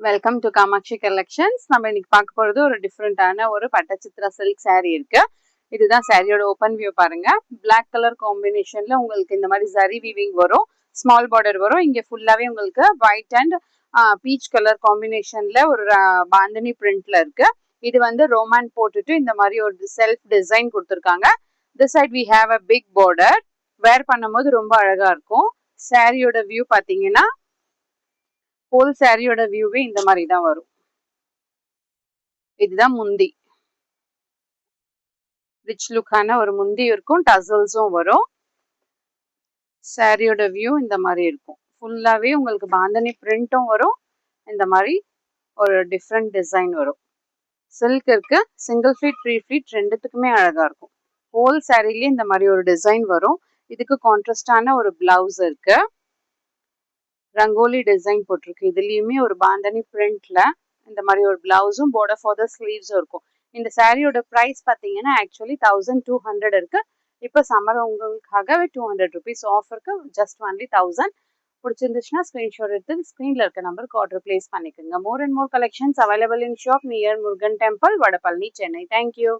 Welcome to Kamakshi collections. நம்ம இன்னைக்கு பார்க்க போறது ஒரு டிஃப்ரெண்டான ஒரு பட்டச்சித்ரா சில்க் saree இருக்கு. இதுதான் சாரியோட ஓப்பன் வியூ பாருங்க. பிளாக் கலர் காம்பினேஷன்ல உங்களுக்கு இந்த மாதிரி ஜரி வீவிங் வரும், ஸ்மால் பார்டர் வரும். இங்க ஃபுல்லாவே உங்களுக்கு ஒயிட் அண்ட் பீச் கலர் காம்பினேஷன்ல ஒரு பாந்தனி பிரிண்ட்ல இருக்கு. இது வந்து ரோமான் போட்டுட்டு இந்த மாதிரி ஒரு செல்ஃப் டிசைன் கொடுத்துருக்காங்க. This side we have a big border. Wear பண்ணும்போது ரொம்ப அழகா இருக்கும். சாரியோட வியூ பாத்தீங்கன்னா ஹோல் சாரியோட வியூவே இந்த மாதிரி தான் வரும். இதுதான் முந்தி. ரிச் லுக்கான ஒரு முந்தி இருக்கும், டசல்ஸும் வரும். சாரியோட வியூ இந்த மாதிரி இருக்கும். ஃபுல்லாவே உங்களுக்கு பாந்தனி பிரிண்ட்டும் வரும், இந்த மாதிரி ஒரு டிஃப்ரெண்ட் டிசைன் வரும். சில்க் இருக்கு, சிங்கிள் ஃபீட் த்ரீ ஃபீட் ரெண்டுத்துக்குமே அழகா இருக்கும். ஹோல் சாரிலேயே இந்த மாதிரி ஒரு டிசைன் வரும். இதுக்கு கான்ட்ராஸ்டான ஒரு பிளவுஸ் இருக்கு, ரங்கோலி டிசைன் போட்டிருக்கு. இதுலயுமே ஒரு பாந்தனி பிரிண்ட்ல இந்த மாதிரி ஒரு பிளவுஸும் பார்டர் ஃபார் த ஸ்லீவ்ஸும் இருக்கும். இந்த சாரியோட ப்ரைஸ் பார்த்தீங்கன்னா ஆக்சுவலி 1200 இருக்கு. இப்போ சம்மர் உங்களுக்காகவே 200 ருபீஸ் ஆஃப் இருக்கு. Just only 1000. பிடிச்சிருந்துச்சுன்னா ஸ்க்ரீன்ஷாட் எடுத்து ஸ்க்ரீனில் இருக்க நம்பருக்கு ஆர்டர் பிளேஸ் பண்ணிக்கோங்க. More and more collections available in shop near Murugan temple, Vadapalani, Chennai. Thank you.